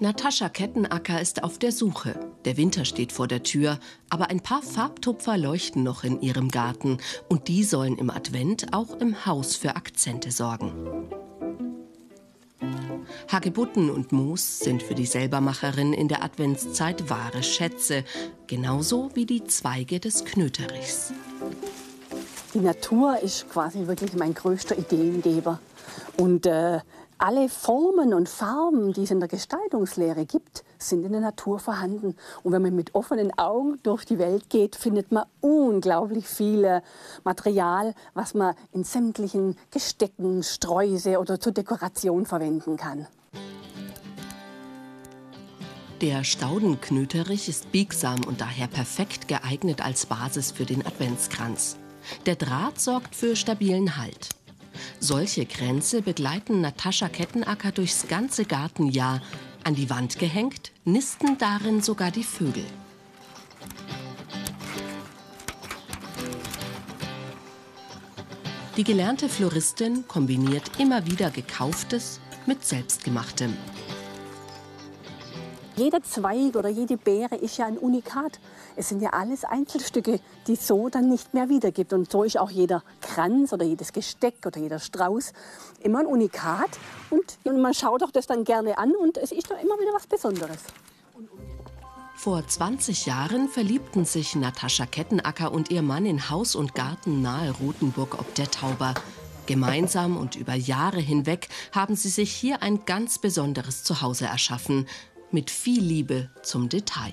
Natascha Kettenacker ist auf der Suche. Der Winter steht vor der Tür, aber ein paar Farbtupfer leuchten noch in ihrem Garten. Und die sollen im Advent auch im Haus für Akzente sorgen. Hagebutten und Moos sind für die Selbermacherin in der Adventszeit wahre Schätze. Genauso wie die Zweige des Knöterichs. Die Natur ist quasi wirklich mein größter Ideengeber. Und alle Formen und Farben, die es in der Gestaltungslehre gibt, sind in der Natur vorhanden. Und wenn man mit offenen Augen durch die Welt geht, findet man unglaublich viel Material, was man in sämtlichen Gestecken, Sträuße oder zur Dekoration verwenden kann. Der Staudenknöterich ist biegsam und daher perfekt geeignet als Basis für den Adventskranz. Der Draht sorgt für stabilen Halt. Solche Kränze begleiten Natascha Kettenacker durchs ganze Gartenjahr. An die Wand gehängt, nisten darin sogar die Vögel. Die gelernte Floristin kombiniert immer wieder Gekauftes mit Selbstgemachtem. Jeder Zweig oder jede Beere ist ja ein Unikat. Es sind ja alles Einzelstücke, die es so dann nicht mehr wiedergibt. Und so ist auch jeder Kranz oder jedes Gesteck oder jeder Strauß immer ein Unikat. Und man schaut auch das dann gerne an und es ist dann immer wieder was Besonderes. Vor 20 Jahren verliebten sich Natascha Kettenacker und ihr Mann in Haus und Garten nahe Rothenburg ob der Tauber. Gemeinsam und über Jahre hinweg haben sie sich hier ein ganz besonderes Zuhause erschaffen. Mit viel Liebe zum Detail.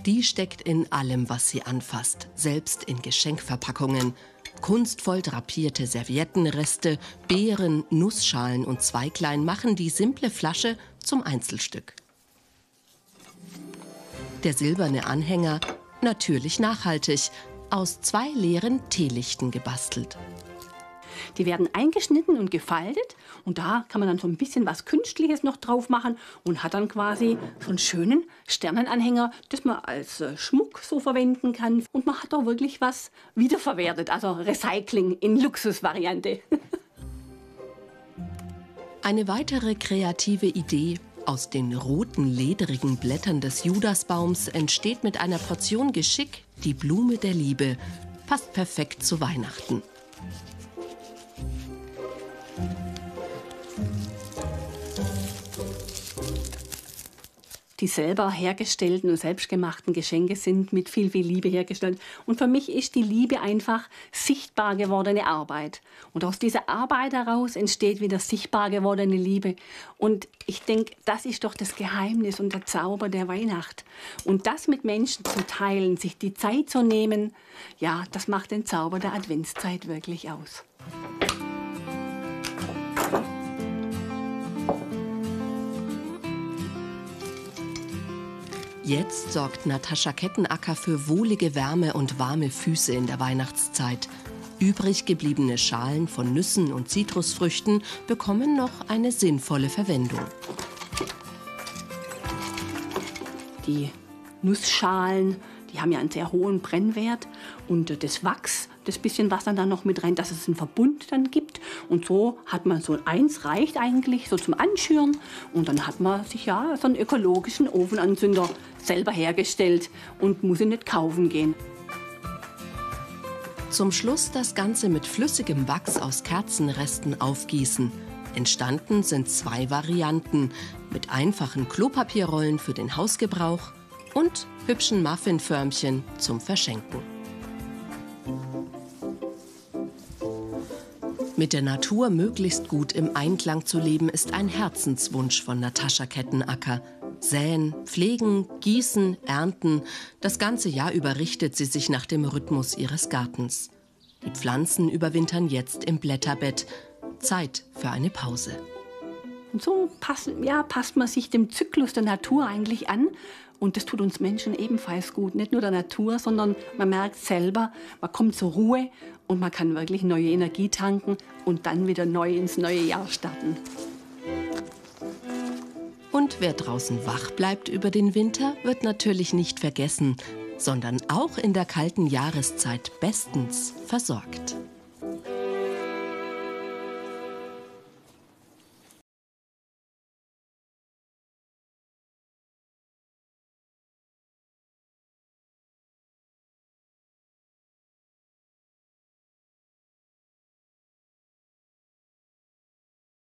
Die steckt in allem, was sie anfasst, selbst in Geschenkverpackungen. Kunstvoll drapierte Serviettenreste, Beeren, Nussschalen und Zweiglein machen die simple Flasche zum Einzelstück. Der silberne Anhänger, natürlich nachhaltig, aus 2 leeren Teelichten gebastelt. Die werden eingeschnitten und gefaltet und da kann man dann so ein bisschen was Künstliches noch drauf machen und hat dann quasi so einen schönen Sternenanhänger, das man als Schmuck so verwenden kann. Und man hat auch wirklich was wiederverwertet, also Recycling in Luxusvariante. Eine weitere kreative Idee: Aus den roten, ledrigen Blättern des Judasbaums entsteht mit einer Portion Geschick die Blume der Liebe. Passt perfekt zu Weihnachten. Die selber hergestellten und selbstgemachten Geschenke sind mit viel, viel Liebe hergestellt. Und für mich ist die Liebe einfach sichtbar gewordene Arbeit. Und aus dieser Arbeit heraus entsteht wieder sichtbar gewordene Liebe. Und ich denke, das ist doch das Geheimnis und der Zauber der Weihnacht. Und das mit Menschen zu teilen, sich die Zeit zu nehmen, ja, das macht den Zauber der Adventszeit wirklich aus. Jetzt sorgt Natascha Kettenacker für wohlige Wärme und warme Füße in der Weihnachtszeit. Übrig gebliebene Schalen von Nüssen und Zitrusfrüchten bekommen noch eine sinnvolle Verwendung. Die Nussschalen, die haben ja einen sehr hohen Brennwert und das Wachs, das bisschen was dann da noch mit rein, dass es einen Verbund dann gibt. Und so hat man so eins, reicht eigentlich so zum Anschüren. Und dann hat man sich ja so einen ökologischen Ofenanzünder selber hergestellt und muss ihn nicht kaufen gehen. Zum Schluss das Ganze mit flüssigem Wachs aus Kerzenresten aufgießen. Entstanden sind 2 Varianten, mit einfachen Klopapierrollen für den Hausgebrauch und hübschen Muffinförmchen zum Verschenken. Mit der Natur möglichst gut im Einklang zu leben, ist ein Herzenswunsch von Natascha Kettenacker. Säen, pflegen, gießen, ernten, das ganze Jahr über richtet sie sich nach dem Rhythmus ihres Gartens. Die Pflanzen überwintern jetzt im Blätterbett. Zeit für eine Pause. Und so passt man sich dem Zyklus der Natur eigentlich an. Und das tut uns Menschen ebenfalls gut. Nicht nur der Natur, sondern man merkt selber, man kommt zur Ruhe und man kann wirklich neue Energie tanken und dann wieder neu ins neue Jahr starten. Und wer draußen wach bleibt über den Winter, wird natürlich nicht vergessen, sondern auch in der kalten Jahreszeit bestens versorgt.